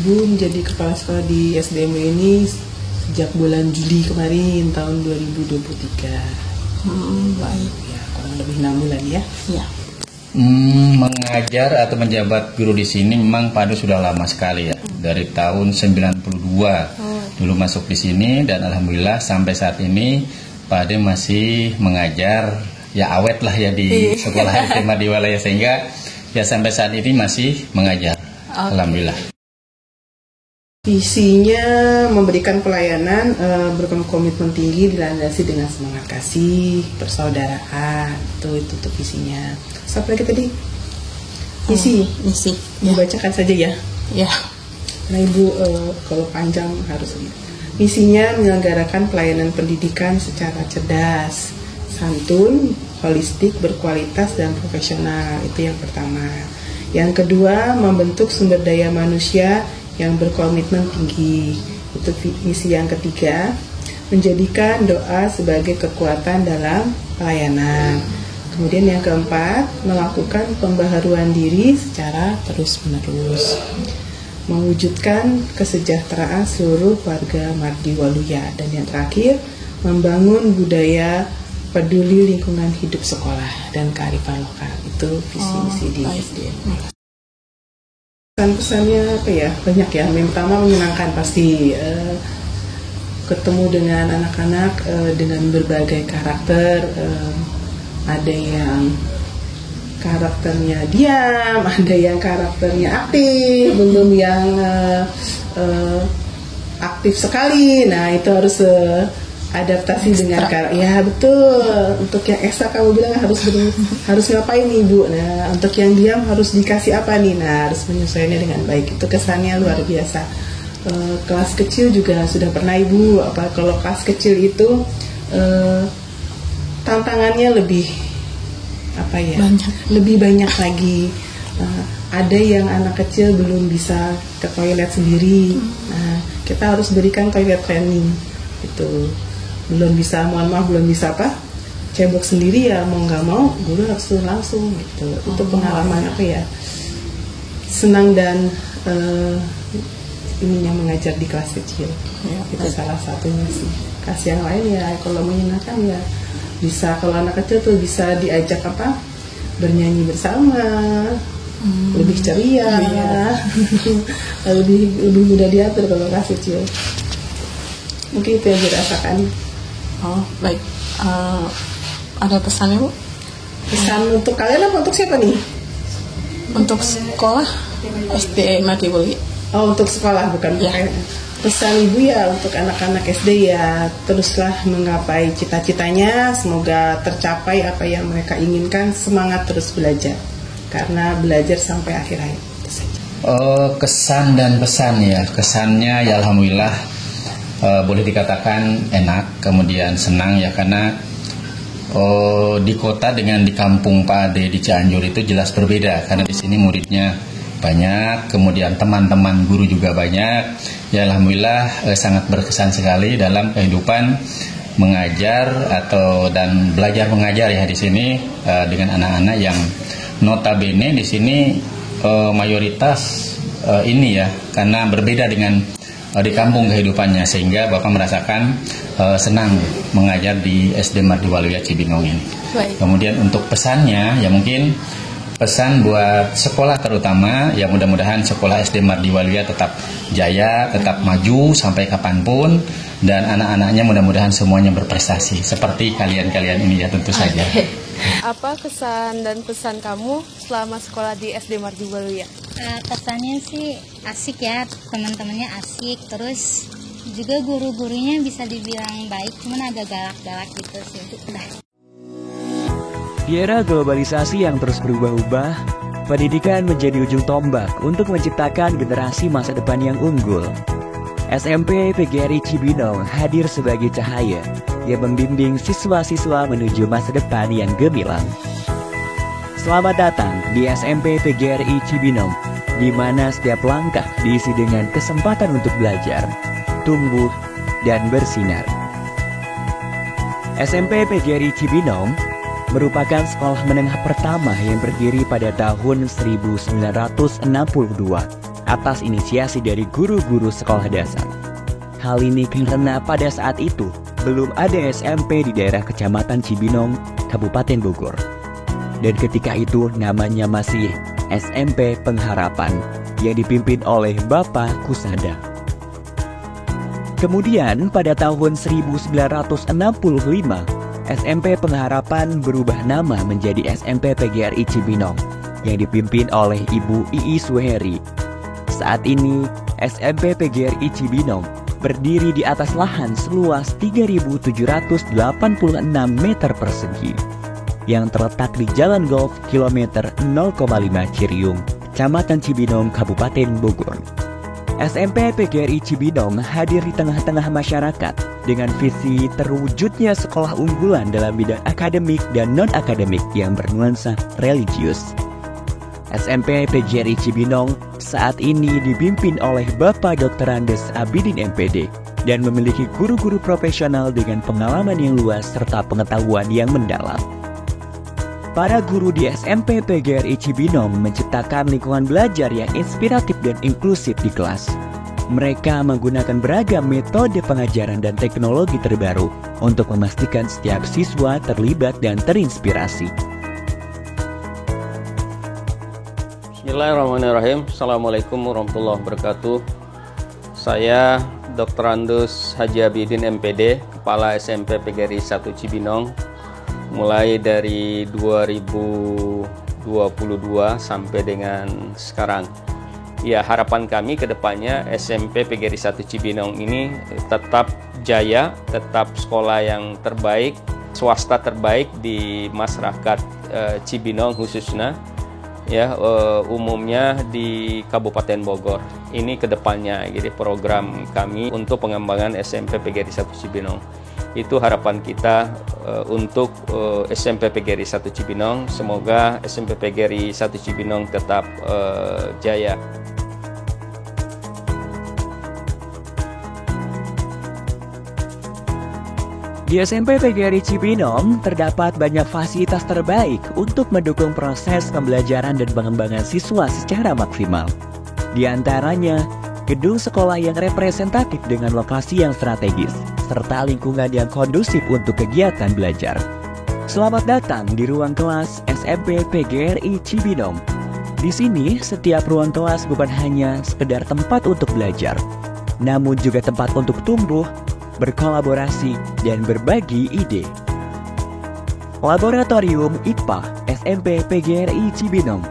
Ibu menjadi kepala sekolah di SDM ini sejak bulan Juli kemarin tahun 2023. Baik. Ya, kurang lebih 6 bulan ya. Ya. Mengajar atau menjabat guru di sini memang Pak Ade sudah lama sekali ya. Dari tahun 92 dulu masuk di sini, dan alhamdulillah sampai saat ini Pak Ade masih mengajar, ya awet lah ya di sekolah SMA di Walaya, sehingga ya sampai saat ini masih mengajar. Alhamdulillah. Visinya memberikan pelayanan berkomitmen tinggi, dilandasi dengan semangat kasih, persaudaraan. Itu untuk visinya. Siapa lagi tadi? Misi. Misi. Dibacakan saja ya. Ya. Nah Ibu, kalau panjang harus. Misinya menyelenggarakan pelayanan pendidikan secara cerdas, santun, holistik, berkualitas dan profesional. Itu yang pertama. Yang kedua, membentuk sumber daya manusia yang berkomitmen tinggi. Itu misi yang ketiga, menjadikan doa sebagai kekuatan dalam pelayanan. Kemudian yang keempat, melakukan pembaharuan diri secara terus-menerus, mewujudkan kesejahteraan seluruh warga Mardi Waluya. Dan yang terakhir, membangun budaya peduli lingkungan hidup sekolah dan kearifan lokal. Itu visi misi di SDM. Pesan-pesannya apa ya? Banyak ya. Yang pertama menyenangkan pasti, ketemu dengan anak-anak dengan berbagai karakter. Ada yang karakternya diam, ada yang karakternya aktif, belum yang aktif sekali. Nah itu harus adaptasi ekstra. Dengan karakter. Ya betul. Untuk yang ekstra kamu bilang harus ngapain nih Bu? Nah untuk yang diam harus dikasih apa nih? Nah harus menyesuaikannya dengan baik. Itu kesannya luar biasa. Kelas kecil juga sudah pernah Ibu. Kalau kelas kecil itu tantangannya lebih lebih banyak lagi. Ada yang anak kecil belum bisa ke toilet sendiri. Nah kita harus berikan toilet training. Itu belum bisa, mohon maaf belum bisa cebok sendiri, ya mau nggak mau guru harus langsung gitu. Itu pengalaman senang dan ininya mengajar di kelas kecil ya, itu salah satunya sih. Kasih yang lain ya kalau menyenangkan ya bisa, kalau anak kecil tuh bisa diajak bernyanyi bersama, lebih ceria, lebih mudah diatur kalau kelas kecil. Mungkin itu yang dirasakan. Baik. Ada pesannya Bu? Pesan untuk kalian apa untuk siapa nih? Untuk sekolah SD Mardi Waluya. Untuk sekolah bukan ya. Pesan Ibu ya untuk anak-anak SD ya, teruslah menggapai cita-citanya, semoga tercapai apa yang mereka inginkan, semangat terus belajar karena belajar sampai akhir hayat. Kesan dan pesan ya, kesannya ya alhamdulillah boleh dikatakan enak, kemudian senang ya, karena di kota dengan di kampung Pak Ade di Cianjur itu jelas berbeda, karena di sini muridnya banyak, kemudian teman-teman guru juga banyak. Ya alhamdulillah sangat berkesan sekali dalam kehidupan mengajar dan belajar mengajar ya di sini dengan anak-anak yang notabene di sini mayoritas ini ya, karena berbeda dengan di kampung kehidupannya, sehingga Bapak merasakan senang mengajar di SD Mardi Waluya Cibinong ini. Baik. Kemudian untuk pesannya ya mungkin pesan buat sekolah terutama, ya mudah-mudahan sekolah SD Mardi Waluya tetap jaya, tetap maju sampai kapanpun, dan anak-anaknya mudah-mudahan semuanya berprestasi seperti kalian-kalian ini ya tentu saja. Apa kesan dan pesan kamu selama sekolah di SD Mardi Waluya? Kesannya sih asik ya, teman-temannya asik, terus juga guru-gurunya bisa dibilang baik, cuman agak galak-galak gitu sih. Di era globalisasi yang terus berubah-ubah, pendidikan menjadi ujung tombak untuk menciptakan generasi masa depan yang unggul. SMP PGRI Cibinong hadir sebagai cahaya yang membimbing siswa-siswa menuju masa depan yang gemilang. Selamat datang di SMP PGRI Cibinong, di mana setiap langkah diisi dengan kesempatan untuk belajar, tumbuh, dan bersinar. SMP PGRI Cibinong merupakan sekolah menengah pertama yang berdiri pada tahun 1962 atas inisiasi dari guru-guru sekolah dasar. Hal ini karena pada saat itu belum ada SMP di daerah Kecamatan Cibinong, Kabupaten Bogor. Dan ketika itu namanya masih SMP Pengharapan yang dipimpin oleh Bapak Kusada. Kemudian pada tahun 1965, SMP Pengharapan berubah nama menjadi SMP PGRI Cibinong yang dipimpin oleh Ibu Ii Suheri. Saat ini, SMP PGRI Cibinong berdiri di atas lahan seluas 3.786 meter persegi yang terletak di Jalan Golf kilometer 0,5 Ciriung, Kecamatan Cibinong, Kabupaten Bogor. SMP PGRI Cibinong hadir di tengah-tengah masyarakat dengan visi terwujudnya sekolah unggulan dalam bidang akademik dan non-akademik yang bernuansa religius. SMP PGRI Cibinong saat ini dipimpin oleh Bapak Dr. Andes Abidin MPD dan memiliki guru-guru profesional dengan pengalaman yang luas serta pengetahuan yang mendalam. Para guru di SMP PGRI Cibinong menciptakan lingkungan belajar yang inspiratif dan inklusif di kelas. Mereka menggunakan beragam metode pengajaran dan teknologi terbaru untuk memastikan setiap siswa terlibat dan terinspirasi. Bismillahirrahmanirrahim. Assalamualaikum warahmatullahi wabarakatuh. Saya Dr. Andus Haji Abidin MPD, Kepala SMP PGRI 1 Cibinong, mulai dari 2022 sampai dengan sekarang. Ya, harapan kami ke depannya SMP PGRI 1 Cibinong ini tetap jaya, tetap sekolah yang terbaik, swasta terbaik di masyarakat Cibinong khususnya, ya umumnya di Kabupaten Bogor. Ini ke depannya, jadi program kami untuk pengembangan SMP PGRI 1 Cibinong. Itu harapan kita untuk SMP PGRI 1 Cibinong. Semoga SMP PGRI 1 Cibinong tetap jaya. Di SMP PGRI Cibinong terdapat banyak fasilitas terbaik untuk mendukung proses pembelajaran dan pengembangan siswa secara maksimal. Di antaranya, gedung sekolah yang representatif dengan lokasi yang strategis, serta lingkungan yang kondusif untuk kegiatan belajar. Selamat datang di ruang kelas SMP PGRI Cibinong. Di sini, setiap ruang kelas bukan hanya sekedar tempat untuk belajar, namun juga tempat untuk tumbuh, berkolaborasi, dan berbagi ide. Laboratorium IPA SMP PGRI Cibinong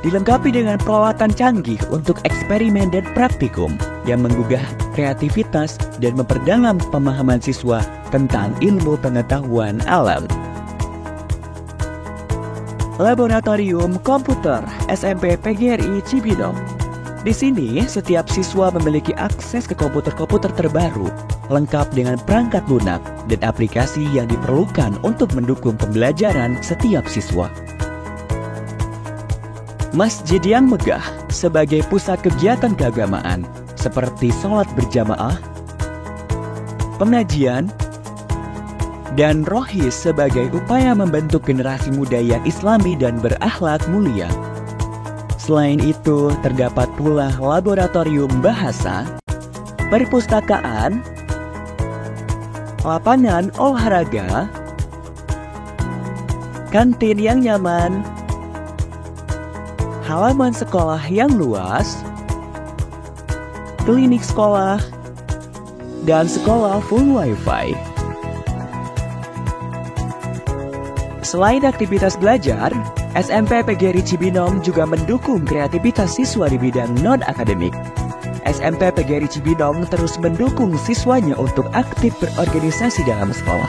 dilengkapi dengan peralatan canggih untuk eksperimen dan praktikum yang menggugah kreativitas dan memperdalam pemahaman siswa tentang ilmu pengetahuan alam. Laboratorium Komputer SMP PGRI Cibinong. Di sini, setiap siswa memiliki akses ke komputer-komputer terbaru, lengkap dengan perangkat lunak dan aplikasi yang diperlukan untuk mendukung pembelajaran setiap siswa. Masjid yang megah sebagai pusat kegiatan keagamaan seperti sholat berjamaah, pengajian, dan rohis sebagai upaya membentuk generasi muda yang islami dan berakhlak mulia. Selain itu, terdapat pula laboratorium bahasa, perpustakaan, lapangan olahraga, kantin yang nyaman, halaman sekolah yang luas, klinik sekolah, dan sekolah full wifi. Selain aktivitas belajar, SMP PGRI Cibinong juga mendukung kreativitas siswa di bidang non-akademik. SMP PGRI Cibinong terus mendukung siswanya untuk aktif berorganisasi dalam sekolah.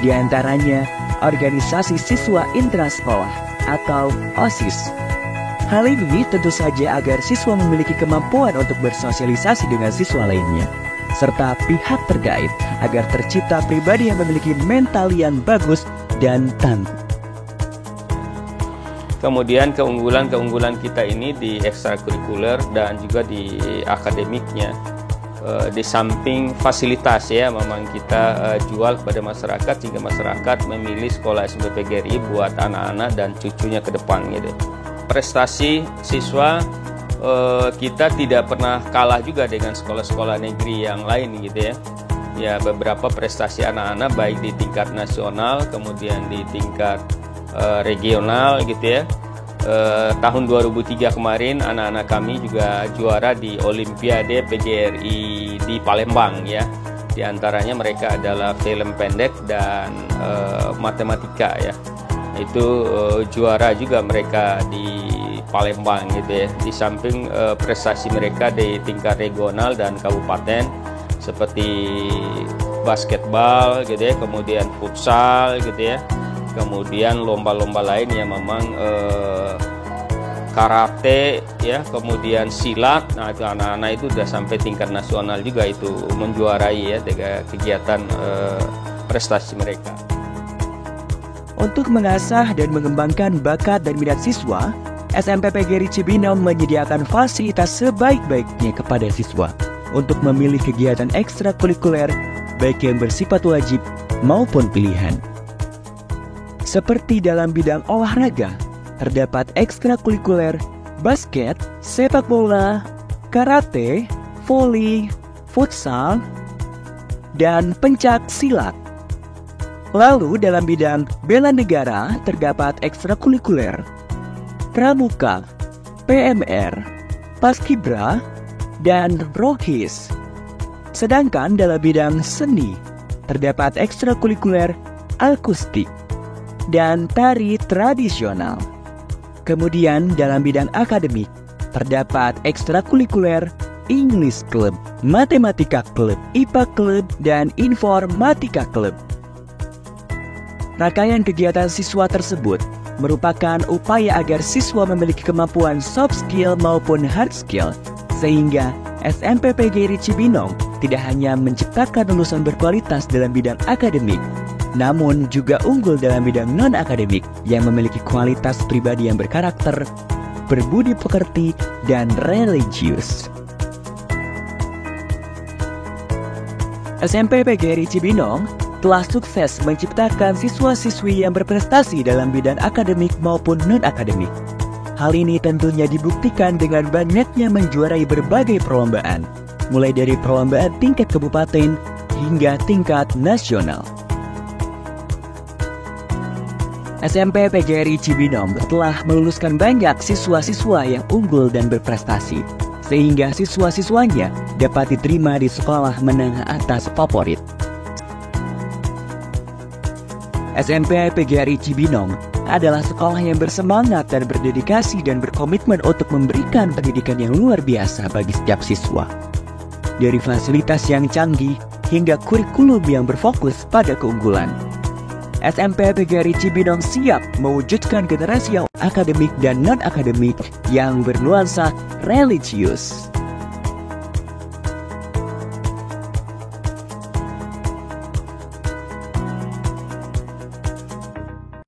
Di antaranya, organisasi siswa intrasekolah atau OSIS. Hal ini tentu saja agar siswa memiliki kemampuan untuk bersosialisasi dengan siswa lainnya, serta pihak terkait agar tercipta pribadi yang memiliki mental yang bagus dan tangguh. Kemudian keunggulan kita ini di ekstrakurikuler dan juga di akademiknya. Di samping fasilitas ya, memang kita jual kepada masyarakat sehingga masyarakat memilih sekolah SMP PGRI buat anak-anak dan cucunya ke depan gitu. Prestasi siswa kita tidak pernah kalah juga dengan sekolah-sekolah negeri yang lain gitu ya. Ya, beberapa prestasi anak-anak baik di tingkat nasional kemudian di tingkat regional gitu ya. Tahun 2003 kemarin anak-anak kami juga juara di Olimpiade PGRI di Palembang ya. Di antaranya mereka adalah film pendek dan matematika ya. Itu juara juga mereka di Palembang gitu ya. Di samping prestasi mereka di tingkat regional dan kabupaten seperti basketball gitu ya, kemudian futsal gitu ya, kemudian lomba-lomba lain yang memang karate ya, kemudian silat. Nah, itu anak-anak itu sudah sampai tingkat nasional juga itu menjuarai ya dengan kegiatan prestasi mereka. Untuk mengasah dan mengembangkan bakat dan minat siswa, SMP PGRI Cibinong menyediakan fasilitas sebaik-baiknya kepada siswa untuk memilih kegiatan ekstrakurikuler baik yang bersifat wajib maupun pilihan. Seperti dalam bidang olahraga, terdapat ekstrakurikuler basket, sepak bola, karate, voli, futsal, dan pencak silat. Lalu dalam bidang bela negara terdapat ekstrakurikuler pramuka, PMR, paskibra, dan rohis. Sedangkan dalam bidang seni terdapat ekstrakurikuler akustik dan tari tradisional. Kemudian dalam bidang akademik terdapat ekstrakurikuler English Club, Matematika Club, IPA Club, dan Informatika Club. Rangkaian kegiatan siswa tersebut merupakan upaya agar siswa memiliki kemampuan soft skill maupun hard skill, sehingga SMP PGRI Cibinong tidak hanya menciptakan lulusan berkualitas dalam bidang akademik, namun juga unggul dalam bidang non-akademik yang memiliki kualitas pribadi yang berkarakter, berbudi pekerti, dan religius. SMP PGRI Cibinong telah sukses menciptakan siswa-siswi yang berprestasi dalam bidang akademik maupun non-akademik. Hal ini tentunya dibuktikan dengan banyaknya menjuarai berbagai perlombaan, mulai dari perlombaan tingkat kabupaten hingga tingkat nasional. SMP PGRI Cibinong telah meluluskan banyak siswa-siswa yang unggul dan berprestasi, sehingga siswa-siswanya dapat diterima di sekolah menengah atas favorit. SMP PGRI Cibinong adalah sekolah yang bersemangat dan berdedikasi dan berkomitmen untuk memberikan pendidikan yang luar biasa bagi setiap siswa. Dari fasilitas yang canggih hingga kurikulum yang berfokus pada keunggulan. SMP PGRI Cibinong siap mewujudkan generasi yang akademik dan non-akademik yang bernuansa religius.